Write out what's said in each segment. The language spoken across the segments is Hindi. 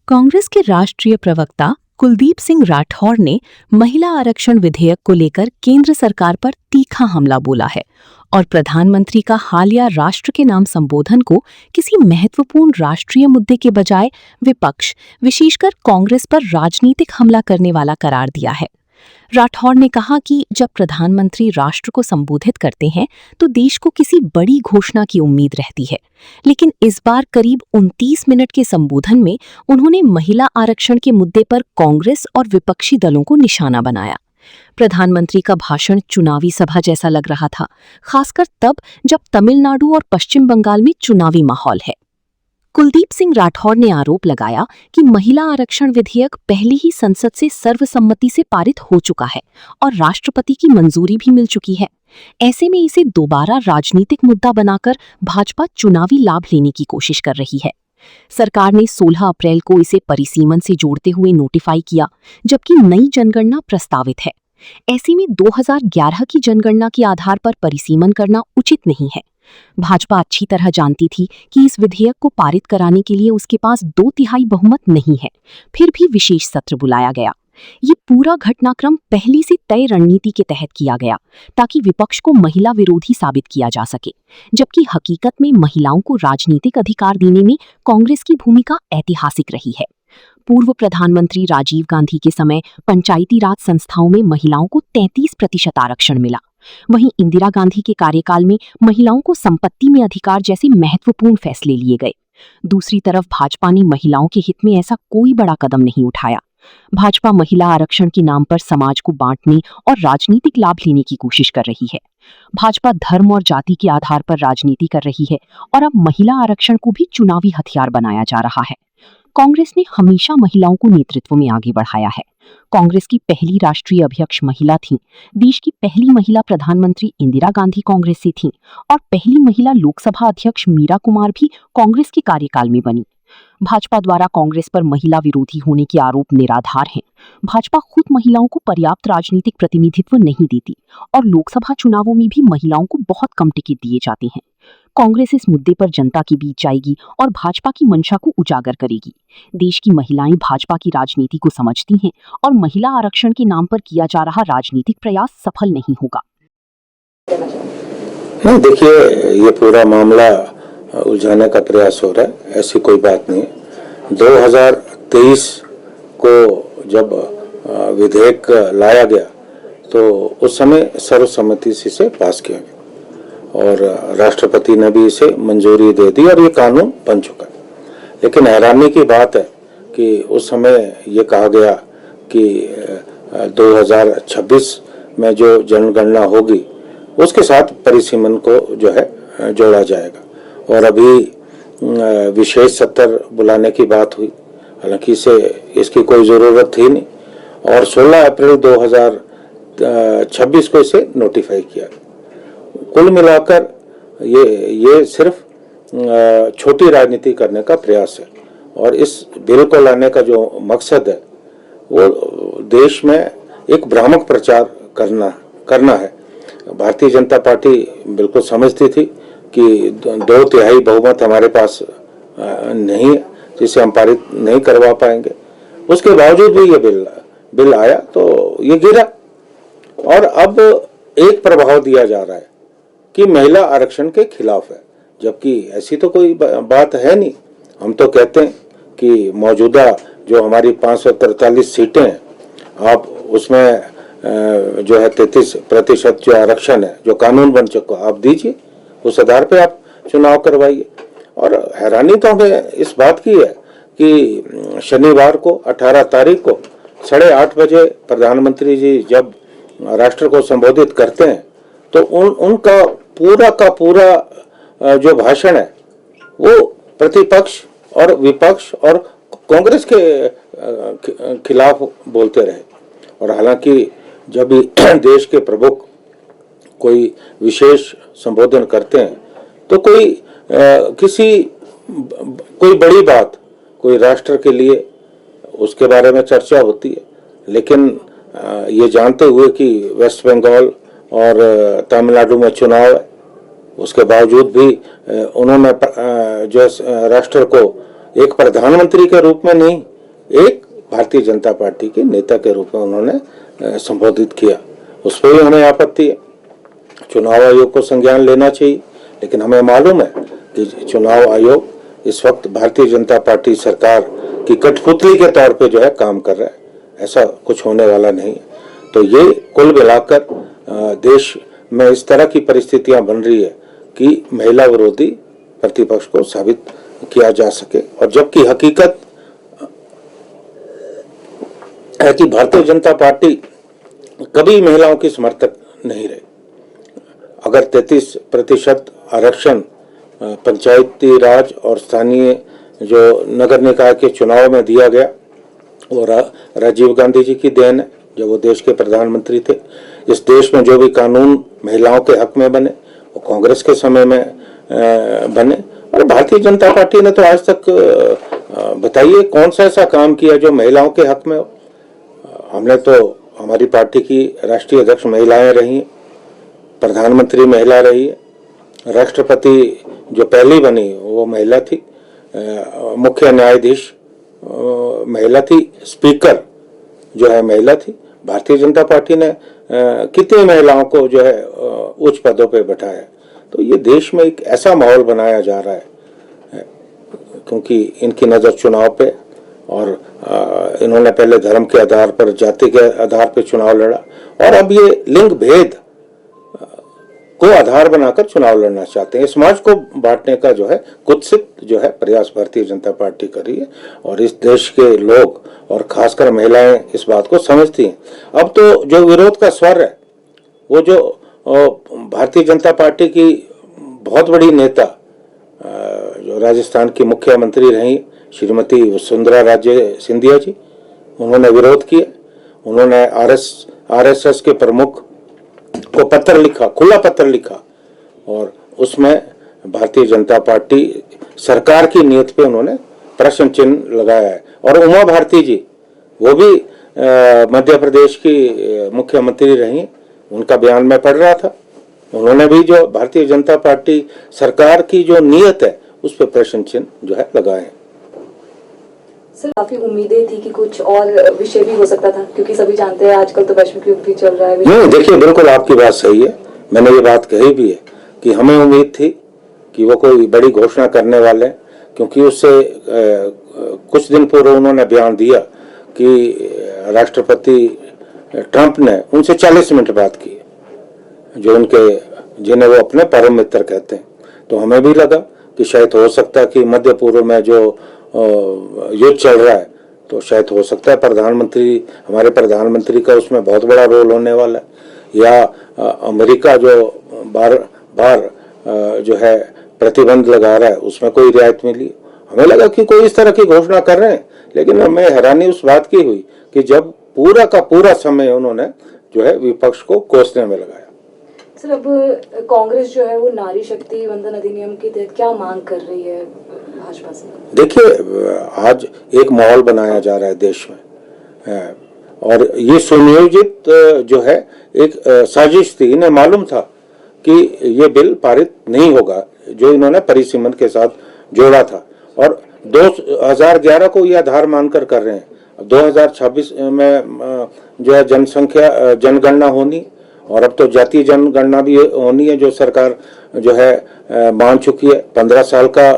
कांग्रेस के राष्ट्रीय प्रवक्ता कुलदीप सिंह राठौर ने महिला आरक्षण विधेयक को लेकर केंद्र सरकार पर तीखा हमला बोला है और प्रधानमंत्री का हालिया राष्ट्र के नाम संबोधन को किसी महत्वपूर्ण राष्ट्रीय मुद्दे के बजाय विपक्ष, विशेषकर कांग्रेस पर राजनीतिक हमला करने वाला करार दिया है। राठौर ने कहा कि जब प्रधानमंत्री राष्ट्र को संबोधित करते हैं तो देश को किसी बड़ी घोषणा की उम्मीद रहती है, लेकिन इस बार करीब 29 मिनट के संबोधन में उन्होंने महिला आरक्षण के मुद्दे पर कांग्रेस और विपक्षी दलों को निशाना बनाया। प्रधानमंत्री का भाषण चुनावी सभा जैसा लग रहा था, खासकर तब जब तमिलनाडु और पश्चिम बंगाल में चुनावी माहौल है। कुलदीप सिंह राठौर ने आरोप लगाया कि महिला आरक्षण विधेयक पहले ही संसद से सर्वसम्मति से पारित हो चुका है और राष्ट्रपति की मंजूरी भी मिल चुकी है। ऐसे में इसे दोबारा राजनीतिक मुद्दा बनाकर भाजपा चुनावी लाभ लेने की कोशिश कर रही है। सरकार ने 16 अप्रैल को इसे परिसीमन से जोड़ते हुए नोटिफाई किया, जबकि नई जनगणना प्रस्तावित है। ऐसे में 2011 की जनगणना के आधार पर परिसीमन करना उचित नहीं है। भाजपा अच्छी तरह जानती थी कि इस विधेयक को पारित कराने के लिए उसके पास 2/3 बहुमत नहीं है, फिर भी विशेष सत्र बुलाया गया। ये पूरा घटनाक्रम पहले से तय रणनीति के तहत किया गया ताकि विपक्ष को महिला विरोधी साबित किया जा सके, जबकि हकीकत में महिलाओं को राजनीतिक अधिकार देने में कांग्रेस की भूमिका ऐतिहासिक रही है। पूर्व प्रधानमंत्री राजीव गांधी के समय पंचायती राज संस्थाओं में महिलाओं को 33% आरक्षण मिला। वहीं इंदिरा गांधी के कार्यकाल में महिलाओं को संपत्ति में अधिकार जैसे महत्वपूर्ण फैसले लिए गए। दूसरी तरफ भाजपा ने महिलाओं के हित में ऐसा कोई बड़ा कदम नहीं उठाया। भाजपा महिला आरक्षण के नाम पर समाज को बांटने और राजनीतिक लाभ लेने की कोशिश कर रही है। भाजपा धर्म और जाति के आधार पर राजनीति कर रही है और अब महिला आरक्षण को भी चुनावी हथियार बनाया जा रहा है। कांग्रेस ने हमेशा महिलाओं को नेतृत्व में आगे बढ़ाया है। कांग्रेस की पहली राष्ट्रीय अध्यक्ष महिला थीं, देश की पहली महिला प्रधानमंत्री इंदिरा गांधी कांग्रेस से थीं और पहली महिला लोकसभा अध्यक्ष मीरा कुमार भी कांग्रेस के कार्यकाल में बनी। भाजपा द्वारा कांग्रेस पर महिला विरोधी होने के आरोप निराधार हैं। भाजपा खुद महिलाओं को पर्याप्त राजनीतिक प्रतिनिधित्व नहीं देती और लोकसभा चुनावों में भी महिलाओं को बहुत कम टिकट दिए जाते हैं। कांग्रेस इस मुद्दे पर जनता के बीच जाएगी और भाजपा की मंशा को उजागर करेगी। देश की महिलाएं भाजपा की राजनीति को समझती हैं और महिला आरक्षण के नाम पर किया जा रहा राजनीतिक प्रयास सफल नहीं होगा। नहीं, देखिए, ये पूरा मामला उलझाने का प्रयास हो रहा है, ऐसी कोई बात नहीं। 2023 को जब विधेयक लाया गया तो उस समय सर्वसम्मति से पास किया गया और राष्ट्रपति ने भी इसे मंजूरी दे दी और ये कानून बन चुका है। लेकिन हैरानी की बात है कि उस समय ये कहा गया कि 2026 में जो जनगणना होगी उसके साथ परिसीमन को जो है जोड़ा जाएगा और अभी विशेष सत्र बुलाने की बात हुई, हालांकि इसकी कोई ज़रूरत थी नहीं और 16 अप्रैल 2026 को इसे नोटिफाई किया। कुल मिलाकर ये सिर्फ छोटी राजनीति करने का प्रयास है और इस बिल को लाने का जो मकसद है वो देश में एक भ्रामक प्रचार करना है। भारतीय जनता पार्टी बिल्कुल समझती थी कि 2/3 बहुमत हमारे पास नहीं है, जिसे हम पारित नहीं करवा पाएंगे। उसके बावजूद भी ये बिल आया तो ये गिरा और अब एक प्रभाव दिया जा रहा है कि महिला आरक्षण के खिलाफ है, जबकि ऐसी तो कोई बात है नहीं। हम तो कहते हैं कि मौजूदा जो हमारी 543 सीटें हैं, आप उसमें जो है 33% जो आरक्षण है, जो कानून बन चुका, आप दीजिए, उस आधार पे आप चुनाव करवाइए। और हैरानी तो हमें इस बात की है कि शनिवार को 18 तारीख को 8:30 बजे प्रधानमंत्री जी जब राष्ट्र को संबोधित करते हैं तो उनका पूरा का पूरा जो भाषण है वो प्रतिपक्ष और विपक्ष और कांग्रेस के खिलाफ बोलते रहे। और हालांकि जब भी देश के प्रमुख कोई विशेष संबोधन करते हैं तो कोई बड़ी बात, कोई राष्ट्र के लिए उसके बारे में चर्चा होती है, लेकिन ये जानते हुए कि वेस्ट बंगाल और तमिलनाडु में चुनाव है, उसके बावजूद भी उन्होंने जो राष्ट्र को एक प्रधानमंत्री के रूप में नहीं एक भारतीय जनता पार्टी के नेता के रूप में उन्होंने संबोधित किया, उस पर भी हमें आपत्ति है। चुनाव आयोग को संज्ञान लेना चाहिए, लेकिन हमें मालूम है कि चुनाव आयोग इस वक्त भारतीय जनता पार्टी सरकार की कठपुतली के तौर पे जो है काम कर रहा है, ऐसा कुछ होने वाला नहीं है। तो ये कुल मिलाकर देश में इस तरह की परिस्थितियां बन रही है कि महिला विरोधी प्रतिपक्ष को साबित किया जा सके, और जबकि हकीकत है कि भारतीय जनता पार्टी कभी महिलाओं की समर्थक नहीं रही। अगर 33% आरक्षण पंचायती राज और स्थानीय जो नगर निकाय के चुनाव में दिया गया, वो राजीव गांधी जी की देन है, जब वो देश के प्रधानमंत्री थे। इस देश में जो भी कानून महिलाओं के हक में बने वो कांग्रेस के समय में बने, और भारतीय जनता पार्टी ने तो आज तक बताइए कौन सा ऐसा काम किया जो महिलाओं के हक में हो। हमने तो, हमारी पार्टी की राष्ट्रीय अध्यक्ष महिलाएं रही हैं, प्रधानमंत्री महिला रही है, राष्ट्रपति जो पहली बनी वो महिला थी, मुख्य न्यायाधीश महिला थी, स्पीकर जो है महिला थी। भारतीय जनता पार्टी ने कितनी महिलाओं को जो है उच्च पदों पे बैठाया। तो ये देश में एक ऐसा माहौल बनाया जा रहा है क्योंकि इनकी नज़र चुनाव पे, और इन्होंने पहले धर्म के आधार पर, जाति के आधार पर चुनाव लड़ा, और अब ये लिंग भेद को आधार बनाकर चुनाव लड़ना चाहते हैं। समाज को बांटने का जो है कुत्सित जो है प्रयास भारतीय जनता पार्टी कर रही है, और इस देश के लोग और खासकर महिलाएं इस बात को समझती हैं। अब तो जो विरोध का स्वर है वो जो भारतीय जनता पार्टी की बहुत बड़ी नेता जो राजस्थान की मुख्यमंत्री रही श्रीमती वसुंधरा राजे सिंधिया जी, उन्होंने विरोध किया। उन्होंने आरएसएस के प्रमुख को पत्र लिखा, खुला पत्र लिखा, और उसमें भारतीय जनता पार्टी सरकार की नीयत पे उन्होंने प्रश्न चिन्ह लगाया है। और उमा भारती जी, वो भी मध्य प्रदेश की मुख्यमंत्री रही, उनका बयान मैं पढ़ रहा था, उन्होंने भी जो भारतीय जनता पार्टी सरकार की जो नीयत है उस पर प्रश्न चिन्ह जो है लगाए। सर, काफी उम्मीदें थी कि कुछ और विषय भी हो सकता था, क्योंकि सभी जानते हैं आजकल तो वैश्विक युद्ध भी चल रहा है। नहीं, देखिए, बिल्कुल आपकी बात सही है, मैंने ये बात कही भी है कि हमें उम्मीद थी कि वो कोई बड़ी घोषणा करने वाले, क्योंकि उससे कुछ दिन पूर्व उन्होंने बयान दिया कि राष्ट्रपति ट्रंप ने उनसे 40 मिनट बात की, जो उनके, जिन्हें वो अपने परम मित्र कहते हैं। तो हमें भी लगा कि शायद हो सकता है कि मध्य पूर्व में जो युद्ध चल रहा है, तो शायद हो सकता है प्रधानमंत्री, हमारे प्रधानमंत्री का उसमें बहुत बड़ा रोल होने वाला है, या अमेरिका जो बार जो है प्रतिबंध लगा रहा है उसमें कोई रियायत मिली। हमें लगा कि कोई इस तरह की घोषणा कर रहे हैं, लेकिन हमें हैरानी उस बात की हुई कि जब पूरा का पूरा समय उन्होंने जो है विपक्ष को कोसने में लगाया। सर, अब कांग्रेस जो है वो नारी शक्ति वंदन अधिनियम के तहत क्या मांग कर रही है भाजपा से? देखिए, आज एक माहौल बनाया जा रहा है देश में, और ये सुनियोजित जो है एक साजिश थी। इन्हें मालूम था कि ये बिल पारित नहीं होगा, जो इन्होंने परिसीमन के साथ जोड़ा था, और 2011 को ये आधार मानकर कर रहे हैं। 2026 में जो है जनगणना होनी, और अब तो जातीय जनगणना भी होनी है, जो सरकार जो है मान चुकी है। 15 साल का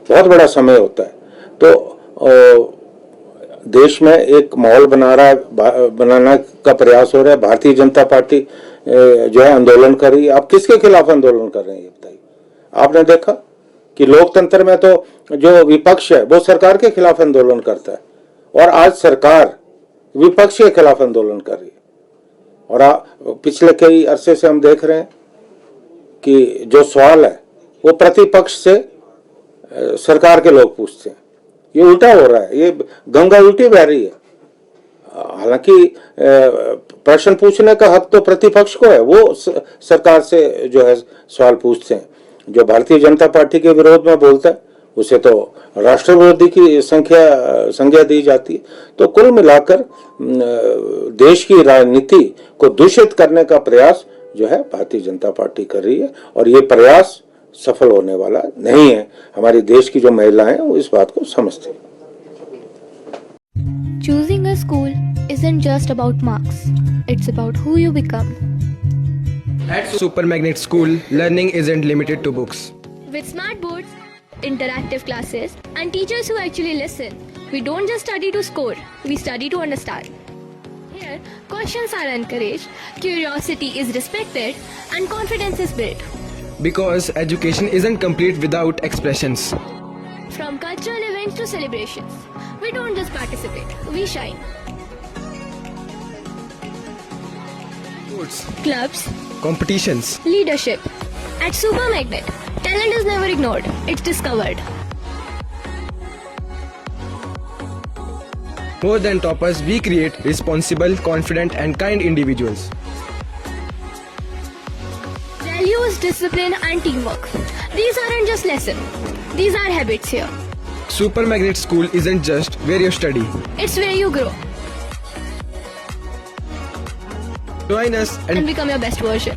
बहुत बड़ा समय होता है। तो देश में एक माहौल बनाने का प्रयास हो रहा है। भारतीय जनता पार्टी जो है आंदोलन कर रही है। आप किसके खिलाफ आंदोलन कर रहे हैं ये बताइए? आपने देखा कि लोकतंत्र में तो जो विपक्ष है वो सरकार के खिलाफ आंदोलन करता है, और आज सरकार विपक्ष के खिलाफ आंदोलन कर रही है। और पिछले कई अरसे से हम देख रहे हैं कि जो सवाल है वो प्रतिपक्ष से सरकार के लोग पूछते हैं। ये उल्टा हो रहा है, ये गंगा उल्टी बह रही है। हालांकि प्रश्न पूछने का हक तो प्रतिपक्ष को है, वो सरकार से जो है सवाल पूछते हैं। जो भारतीय जनता पार्टी के विरोध में बोलता है उसे तो राष्ट्र विरोधी की संज्ञा दी जाती है। तो कुल मिलाकर देश की राजनीति को दूषित करने का प्रयास जो है भारतीय जनता पार्टी कर रही है, और ये प्रयास सफल होने वाला नहीं है। हमारे देश की जो महिलाएं हैं वो इस बात को समझती हैं। school isn't just about marks, it's about who you become. At Super Magnet School, learning isn't limited to books. With smart boards, interactive classes, and teachers who actually listen, we don't just study to score, we study to understand. Here, questions are encouraged, curiosity is respected, and confidence is built. Because education isn't complete without expressions. From cultural events to celebrations, we don't just participate, we shine. Sports, Clubs, competitions, leadership. At Super Magnet, talent is never ignored, it's discovered. more than toppers, we create responsible, confident, and kind individuals. Values, discipline, and teamwork. These aren't just lessons, these are habits here. Super Magnet School isn't just where you study. It's where you grow Join us and become your best version.